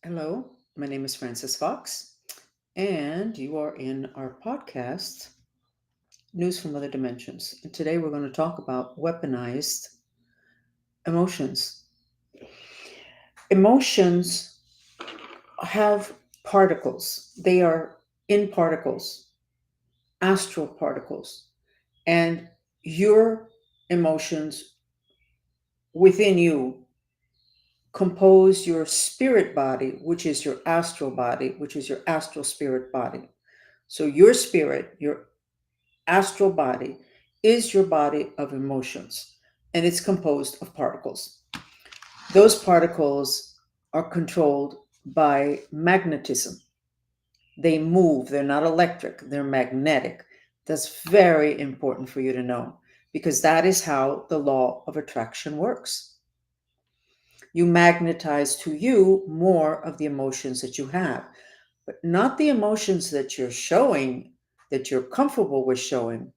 Hello, my name is Francis Fox, and you are in our podcast, News from Other Dimensions. And today we're going to talk about weaponized emotions. Emotions have particles, they are in particles, astral particles, and your emotions within you compose your spirit body, which is your astral body, which is your astral spirit body. So your spirit, your astral body is your body of emotions, and it's composed of particles. Those particles are controlled by magnetism. They move, they're not electric, they're magnetic. That's very important for you to know because that is how the law of attraction works. You magnetize to you more of the emotions that you have, but not the emotions that you're showing, that you're comfortable with showing,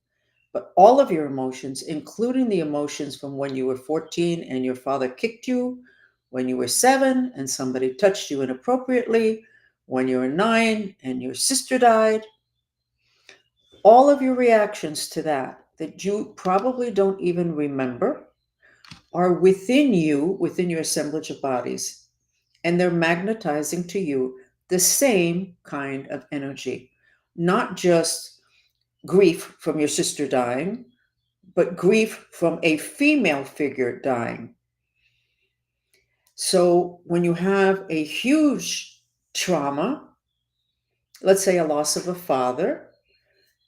but all of your emotions, including the emotions from when you were 14 and your father kicked you, when you were 7 and somebody touched you inappropriately, when you were 9 and your sister died, all of your reactions to that you probably don't even remember, are within you, within your assemblage of bodies, and they're magnetizing to you the same kind of energy, not just grief from your sister dying, but grief from a female figure dying. So when you have a huge trauma, let's say a loss of a father,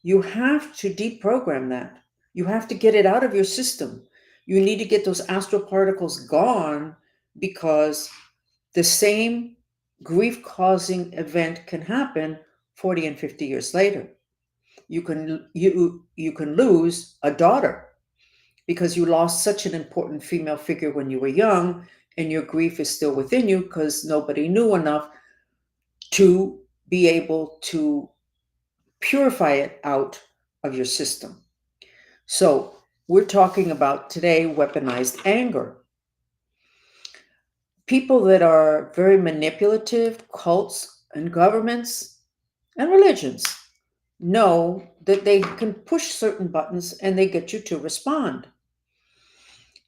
you have to deprogram that. You have to get it out of your system. You need to get those astral particles gone because the same grief causing event can happen 40 and 50 years later. You can lose a daughter because you lost such an important female figure when you were young, and your grief is still within you because nobody knew enough to be able to purify it out of your system. So, we're talking about today weaponized anger. People that are very manipulative, cults and governments and religions, know that they can push certain buttons and they get you to respond.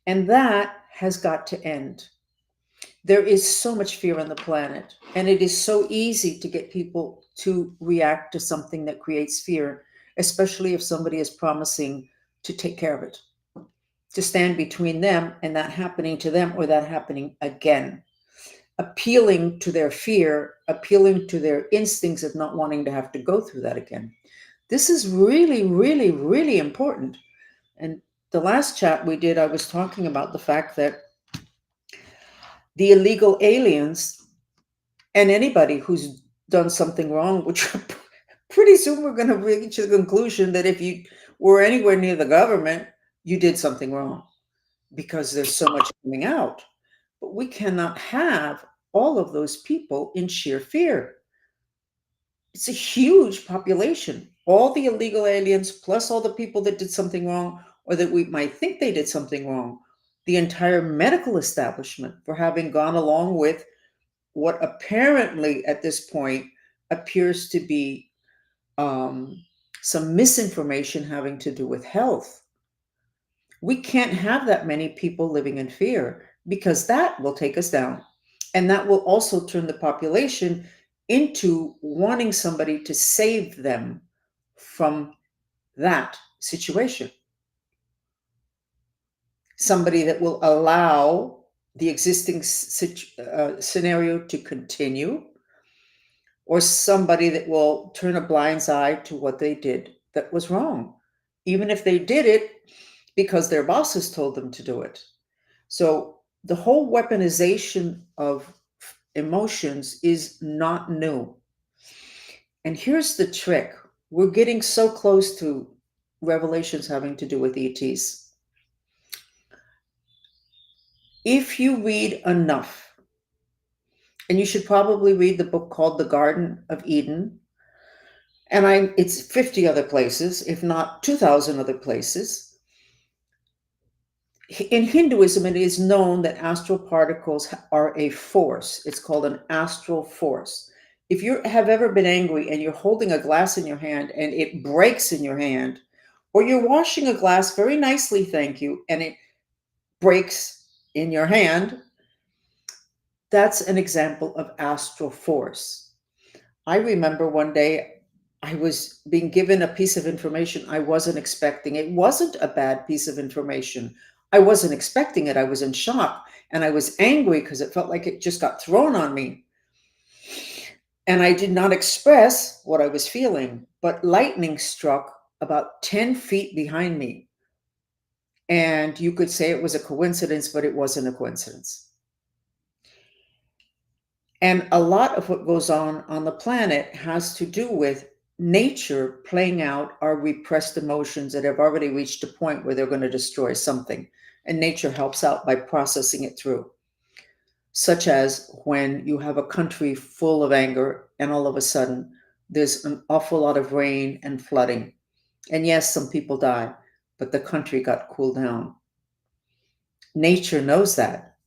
And that has got to end. There is so much fear on the planet, and it is so easy to get people to react to something that creates fear, especially if somebody is promising to take care of it, to stand between them and that happening to them or that happening again, appealing to their fear, appealing to their instincts of not wanting to have to go through that again. This is really, really, really important. And the last chat we did, I was talking about the fact that the illegal aliens and anybody who's done something wrong, which pretty soon we're going to reach the conclusion that if you were anywhere near the government, you did something wrong because there's so much coming out. But we cannot have all of those people in sheer fear. It's a huge population. All the illegal aliens, plus all the people that did something wrong or that we might think they did something wrong, the entire medical establishment for having gone along with what apparently at this point appears to be um, some misinformation having to do with health. We can't have that many people living in fear because that will take us down. And that will also turn the population into wanting somebody to save them from that situation. Somebody that will allow the existing scenario to continue, or somebody that will turn a blind eye to what they did that was wrong, even if they did it because their bosses told them to do it. So the whole weaponization of emotions is not new. And here's the trick. We're getting so close to revelations having to do with ETs. If you read enough, and you should probably read the book called The Garden of Eden, and it's 50 other places, if not 2,000 other places. In Hinduism, it is known that astral particles are a force. It's called an astral force. If you have ever been angry and you're holding a glass in your hand and it breaks in your hand, or you're washing a glass very nicely, thank you, and it breaks in your hand, that's an example of astral force. I remember one day I was being given a piece of information I wasn't expecting. It wasn't a bad piece of information. I wasn't expecting it. I was in shock and I was angry because it felt like it just got thrown on me. And I did not express what I was feeling, but lightning struck about 10 feet behind me. And you could say it was a coincidence, but it wasn't a coincidence. And a lot of what goes on the planet has to do with nature playing out our repressed emotions that have already reached a point where they're going to destroy something. And nature helps out by processing it through, such as when you have a country full of anger and all of a sudden there's an awful lot of rain and flooding. And yes, some people die, but the country got cooled down. Nature knows that,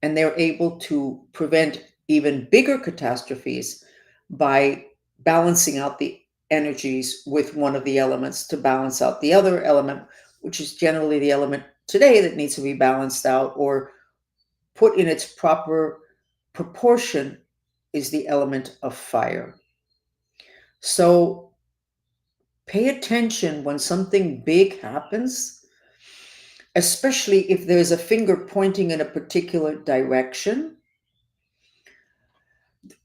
and they're able to prevent even bigger catastrophes by balancing out the energies with one of the elements to balance out the other element, which is generally the element today that needs to be balanced out or put in its proper proportion is the element of fire. So pay attention when something big happens, especially if there's a finger pointing in a particular direction.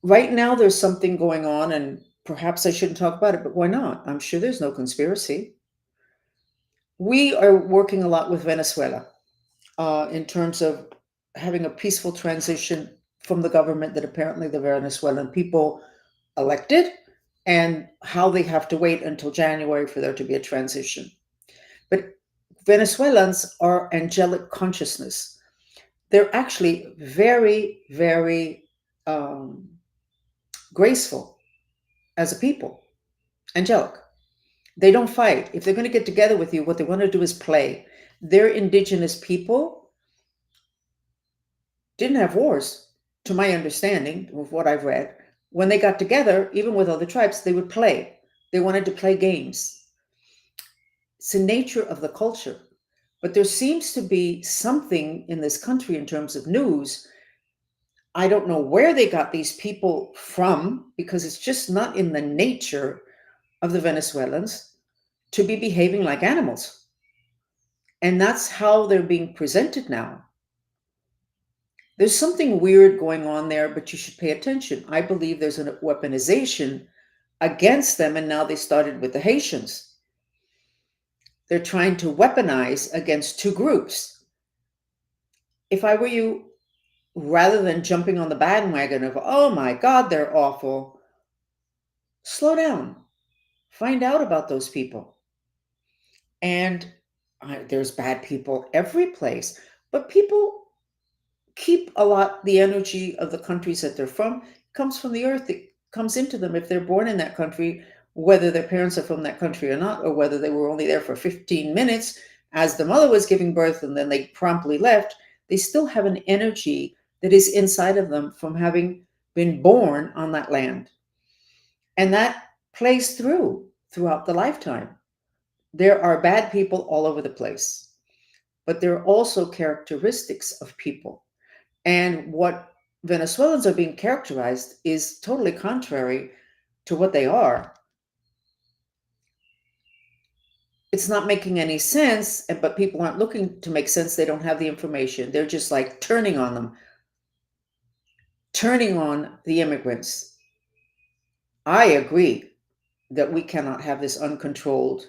Right now, there's something going on, and perhaps I shouldn't talk about it, but why not? I'm sure there's no conspiracy. We are working a lot with Venezuela in terms of having a peaceful transition from the government that apparently the Venezuelan people elected, and how they have to wait until January for there to be a transition. But Venezuelans are angelic consciousness. They're actually very, very graceful as a people, angelic. They don't fight. If they're going to get together with you, what they want to do is play. Their indigenous people didn't have wars, to my understanding, of what I've read. When they got together, even with other tribes, they would play. They wanted to play games. It's the nature of the culture. But there seems to be something in this country in terms of news. I don't know where they got these people from because it's just not in the nature of the Venezuelans to be behaving like animals. And that's how they're being presented now. There's something weird going on there, but you should pay attention. I believe there's a weaponization against them, and now they started with the Haitians. They're trying to weaponize against two groups. If I were you, rather than jumping on the bandwagon of, oh my God, they're awful, slow down. Find out about those people. And there's bad people every place, but people keep a lot the energy of the countries that they're from. It comes from the earth. It comes into them if they're born in that country, whether their parents are from that country or not, or whether they were only there for 15 minutes as the mother was giving birth and then they promptly left. They still have an energy that is inside of them from having been born on that land. And that plays throughout the lifetime. There are bad people all over the place, but there are also characteristics of people. And what Venezuelans are being characterized is totally contrary to what they are. It's not making any sense, but people aren't looking to make sense. They don't have the information. They're just like turning on them, turning on the immigrants. I agree that we cannot have this uncontrolled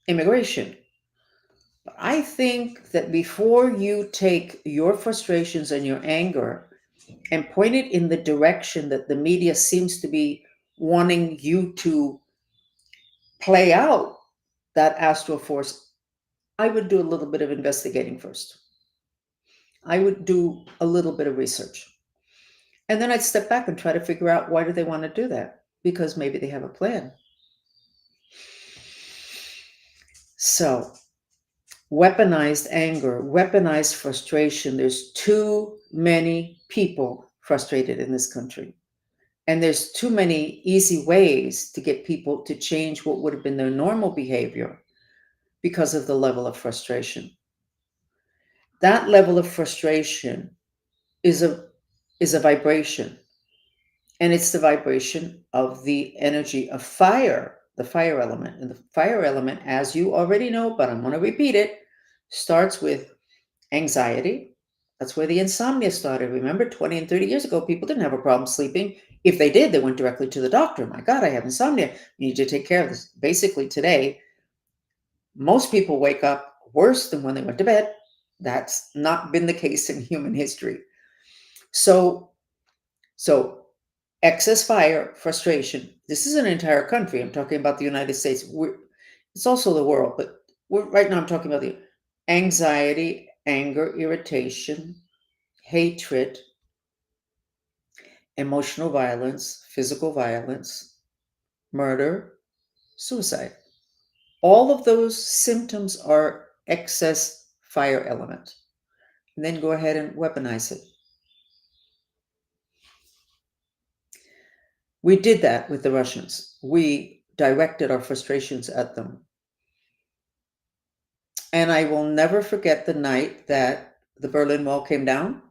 immigration. But I think that before you take your frustrations and your anger and point it in the direction that the media seems to be wanting you to play out that astral force, I would do a little bit of investigating first. I would do a little bit of research. And then I'd step back and try to figure out why do they want to do that? Because maybe they have a plan. So weaponized anger, weaponized frustration. There's too many people frustrated in this country. And there's too many easy ways to get people to change what would have been their normal behavior because of the level of frustration. That level of frustration is a vibration, and it's the vibration of the energy of fire, the fire element. And the fire element, as you already know, but I'm going to repeat it, starts with anxiety. That's where the insomnia started. Remember, 20 and 30 years ago, people didn't have a problem sleeping. If they did, they went directly to the doctor. My God, I have insomnia. You need to take care of this. Basically, today, most people wake up worse than when they went to bed. That's not been the case in human history. So, so excess fire, frustration. This is an entire country. I'm talking about the United States. It's also the world, but right now I'm talking about the anxiety, anger, irritation, hatred, emotional violence, physical violence, murder, suicide. All of those symptoms are excess fire element. And then go ahead and weaponize it. We did that with the Russians. We directed our frustrations at them. And I will never forget the night that the Berlin Wall came down.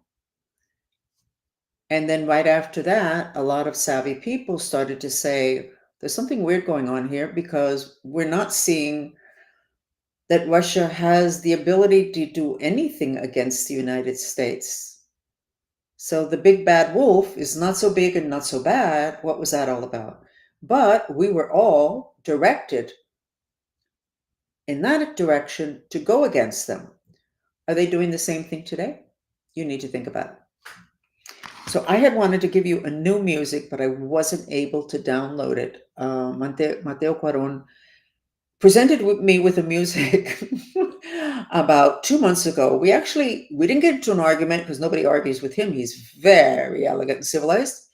And then right after that, a lot of savvy people started to say, there's something weird going on here because we're not seeing that Russia has the ability to do anything against the United States. So the big bad wolf is not so big and not so bad. What was that all about? But we were all directed in that direction to go against them. Are they doing the same thing today? You need to think about it. So I had wanted to give you a new music, but I wasn't able to download it. Mateo Cuaron presented me with a music about 2 months ago. We didn't get into an argument because nobody argues with him. He's very elegant and civilized.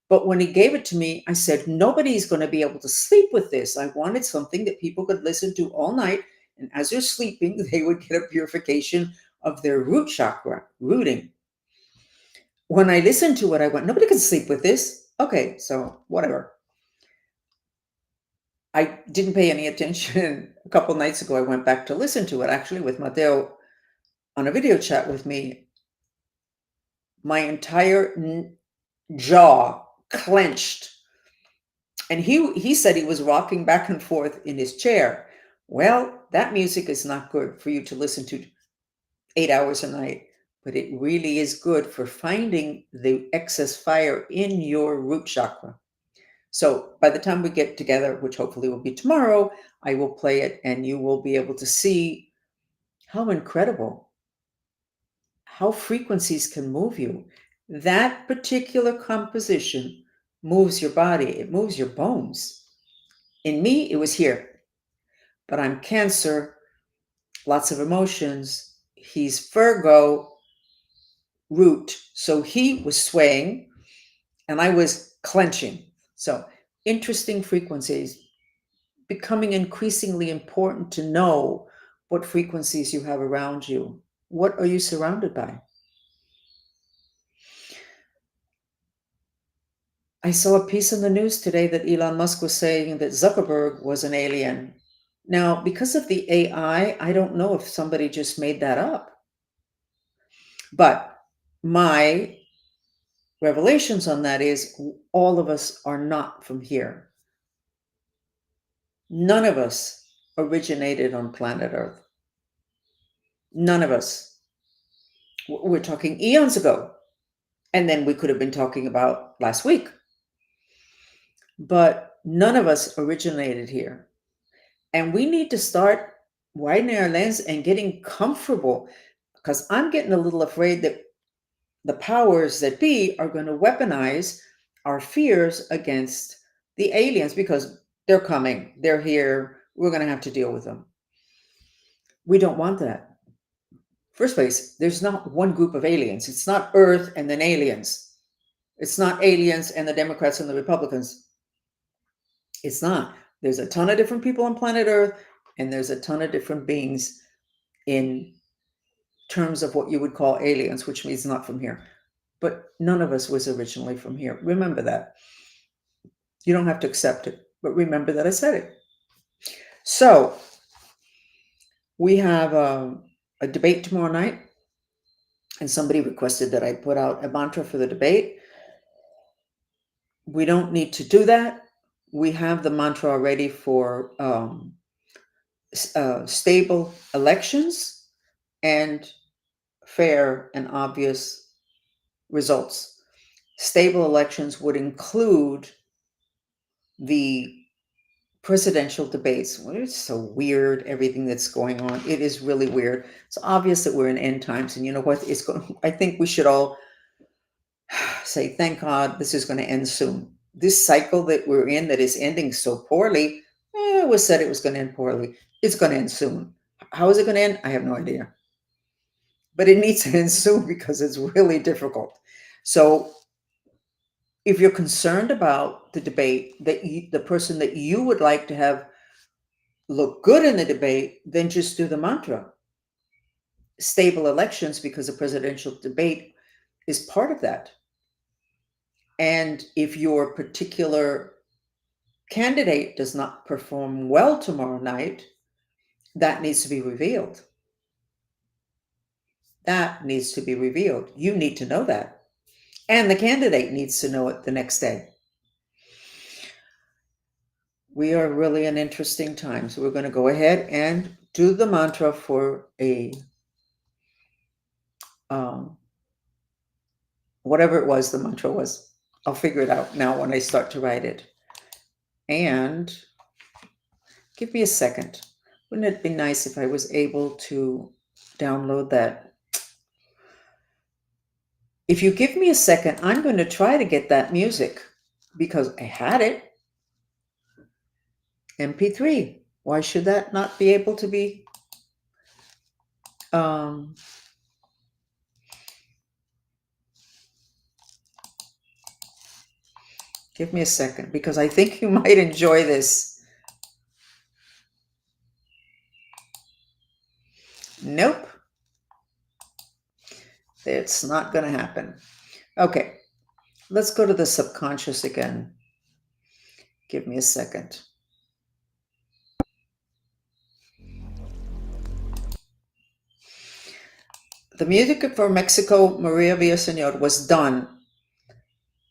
But when he gave it to me, I said, nobody's going to be able to sleep with this. I wanted something that people could listen to all night. And as they're sleeping, they would get a purification of their root chakra, rooting. When I listened to it, I went, nobody can sleep with this. Okay, so whatever. I didn't pay any attention. A couple nights ago, I went back to listen to it, actually, with Mateo on a video chat with me. My entire jaw clenched. And he said he was rocking back and forth in his chair. Well, that music is not good for you to listen to 8 hours a night, but it really is good for finding the excess fire in your root chakra. So by the time we get together, which hopefully will be tomorrow, I will play it and you will be able to see how incredible, how frequencies can move you. That particular composition moves your body, it moves your bones. In me, it was here, but I'm Cancer, lots of emotions. He's Virgo, root. So he was swaying and I was clenching. So interesting frequencies, becoming increasingly important to know what frequencies you have around you. What are you surrounded by? I saw a piece in the news today that Elon Musk was saying that Zuckerberg was an alien. Now, because of the AI, I don't know if somebody just made that up. But my revelations on that is all of us are not from here. None of us originated on planet Earth. None of us. We're talking eons ago. And then we could have been talking about last week. But none of us originated here. And we need to start widening our lens and getting comfortable, because I'm getting a little afraid that the powers that be are going to weaponize our fears against the aliens because they're coming, they're here, we're going to have to deal with them. We don't want that. First place, there's not one group of aliens. It's not Earth and then aliens. It's not aliens and the Democrats and the Republicans. It's not. There's a ton of different people on planet Earth, and there's a ton of different beings in terms of what you would call aliens, which means not from here. But none of us was originally from here. Remember that. You don't have to accept it, but remember that I said it. So we have a debate tomorrow night, and somebody requested that I put out a mantra for the debate. We don't need to do that. We have the mantra already for stable elections and fair and obvious results. Stable elections would include the presidential debates. Well, it's so weird, everything that's going on. It is really weird. It's obvious that we're in end times, and you know what? I think we should all say, thank God this is going to end soon. This cycle that we're in that is ending so poorly, it was said it was going to end poorly. It's going to end soon. How is it going to end? I have no idea. But it needs to end soon because it's really difficult. So if you're concerned about the debate, the person that you would like to have look good in the debate, then just do the mantra. Stable elections, because a presidential debate is part of that. And if your particular candidate does not perform well tomorrow night, that needs to be revealed. That needs to be revealed. You need to know that. And the candidate needs to know it the next day. We are really in interesting times. We're going to go ahead and do the mantra for a whatever it was the mantra was. I'll figure it out now when I start to write it. And give me a second. Wouldn't it be nice if I was able to download that? If you give me a second, I'm going to try to get that music because I had it. MP3. Why should that not be able to be? Give me a second because I think you might enjoy this. Nope. It's not going to happen. Okay. Let's go to the subconscious again. Give me a second. The music for Mexico, Maria Villaseñor, was done,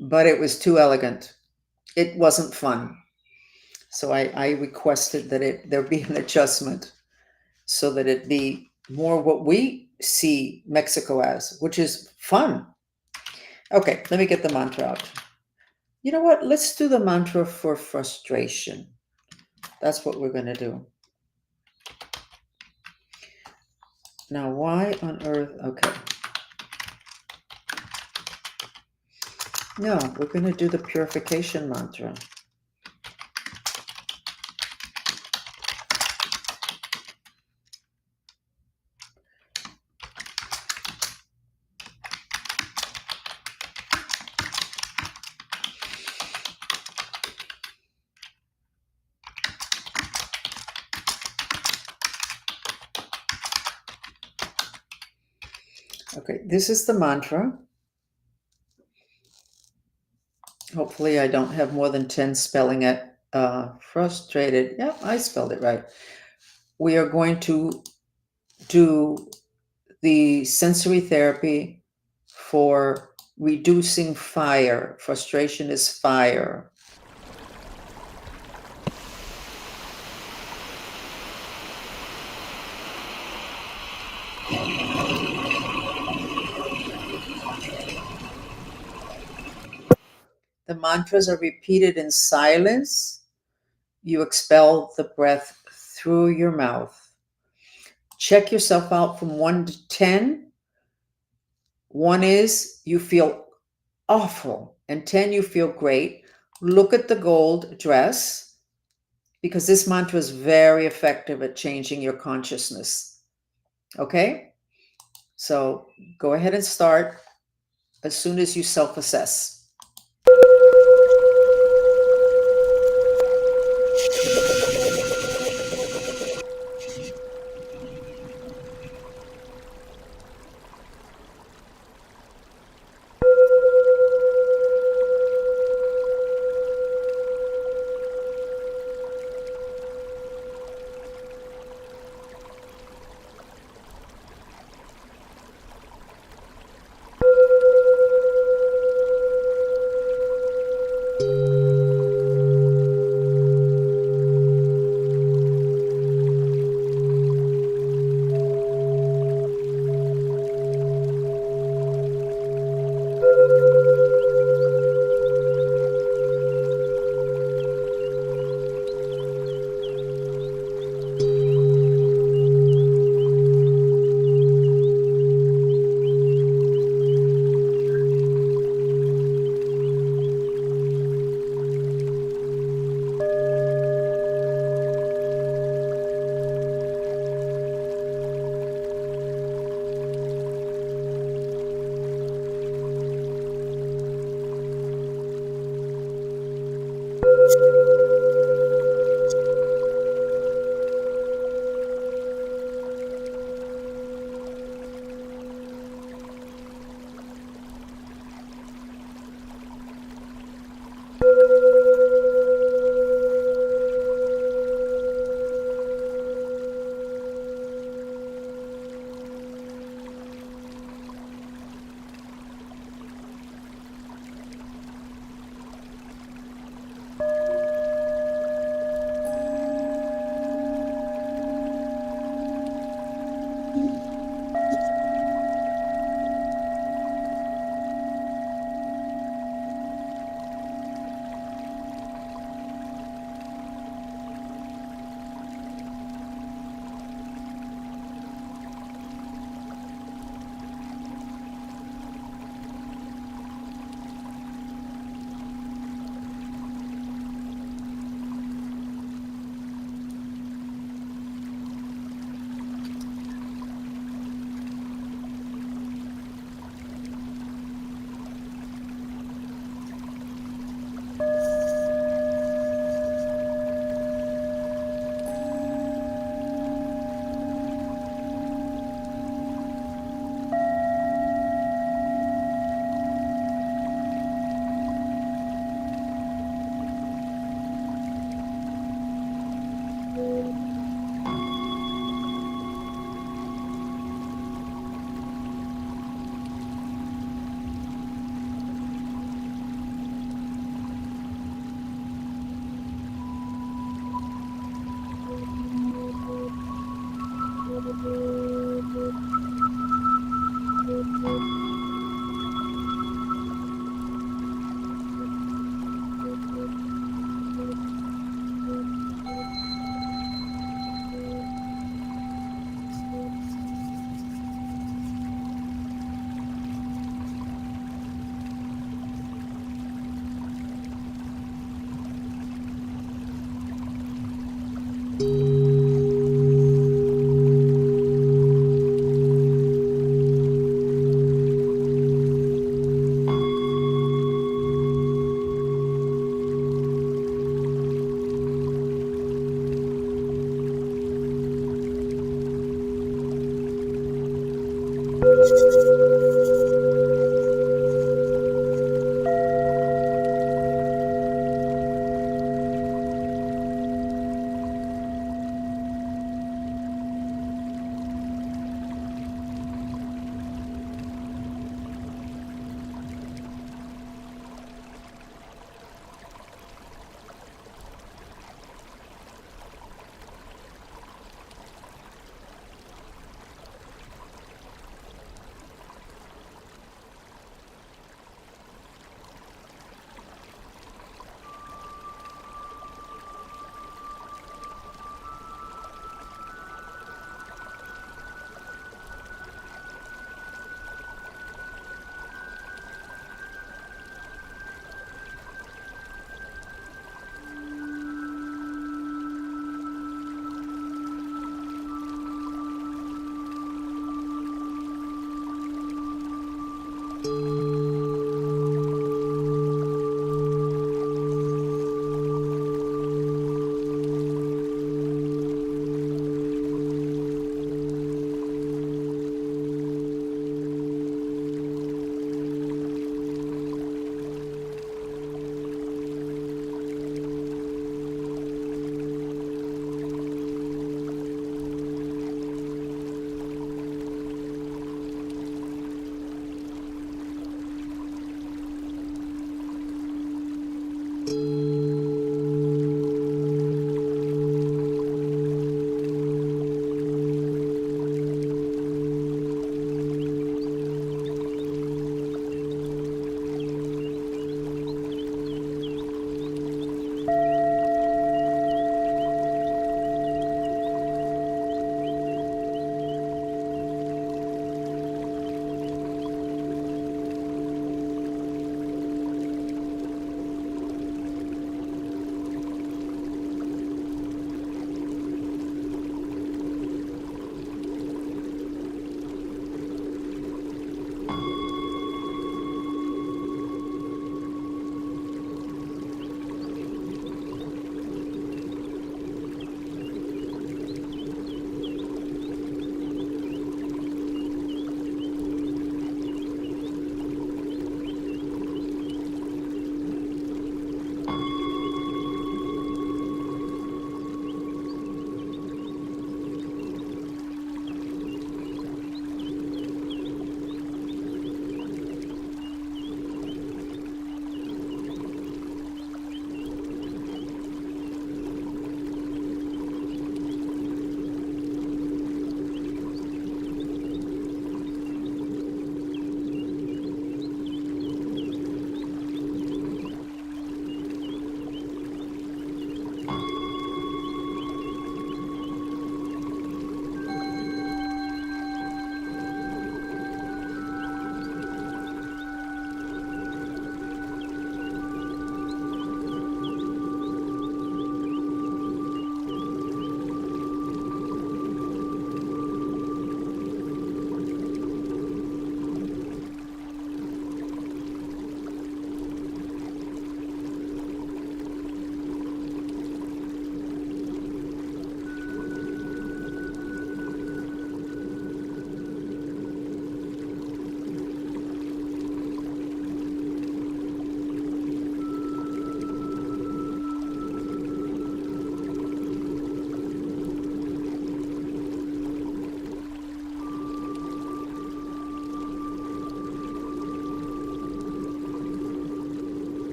but it was too elegant. It wasn't fun. So I requested that there be an adjustment so that it be more what we see Mexico as, which is fun. Okay, let me get the mantra out. You know what? Let's do the mantra for frustration. That's what we're going to do. Now, why on earth? Okay. No, we're going to do the purification mantra. Okay, this is the mantra. Hopefully I don't have more than 10 spelling it. Frustrated. Yeah, I spelled it right. We are going to do the sensory therapy for reducing fire. Frustration is fire. The mantras are repeated in silence. You expel the breath through your mouth. Check yourself out from 1 to 10. 1 is you feel awful, and 10 you feel great. Look at the gold dress because this mantra is very effective at changing your consciousness. Okay? So go ahead and start as soon as you self-assess.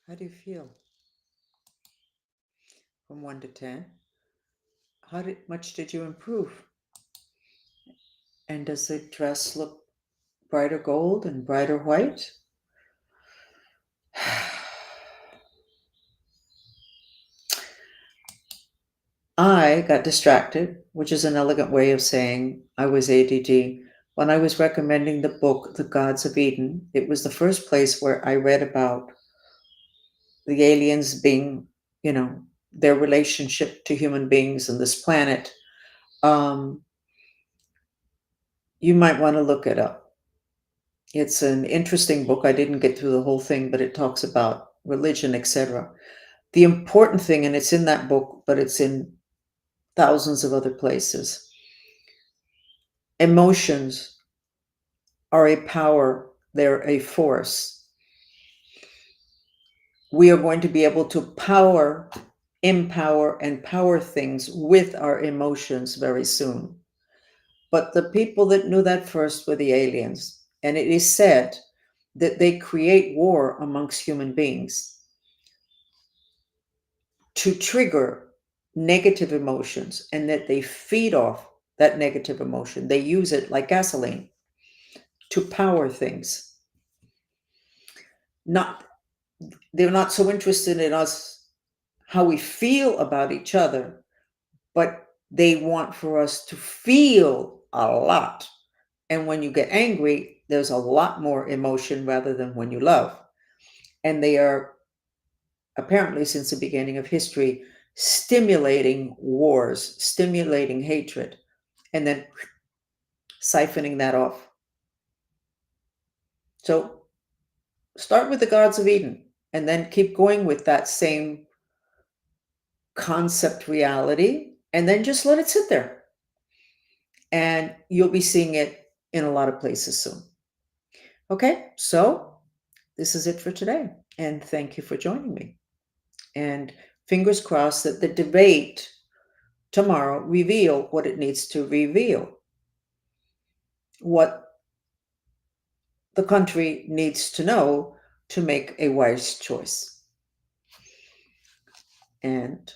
How do you feel? From 1 to 10. Much did you improve? And does the dress look brighter gold and brighter white? I got distracted, which is an elegant way of saying I was ADD. When I was recommending the book, The Gods of Eden, it was the first place where I read about the aliens being, their relationship to human beings and this planet. Um, you might want to look it up. It's an interesting book. I didn't get through the whole thing, but it talks about religion, etc. The important thing, and it's in that book, but it's in thousands of other places, emotions are a power, they're a force. We are going to be able to empower, and power things with our emotions very soon. But the people that knew that first were the aliens. And it is said that they create war amongst human beings to trigger negative emotions, and that they feed off that negative emotion. They use it like gasoline to power things. They're not so interested in us, how we feel about each other, but they want for us to feel a lot. And when you get angry, there's a lot more emotion rather than when you love. And they are apparently, since the beginning of history, stimulating wars, stimulating hatred, and then siphoning that off. So start with the Gods of Eden and then keep going with that same concept reality, and then just let it sit there. And you'll be seeing it in a lot of places soon. Okay, so this is it for today. And thank you for joining me. And fingers crossed that the debate tomorrow reveal what it needs to reveal, what the country needs to know to make a wise choice. And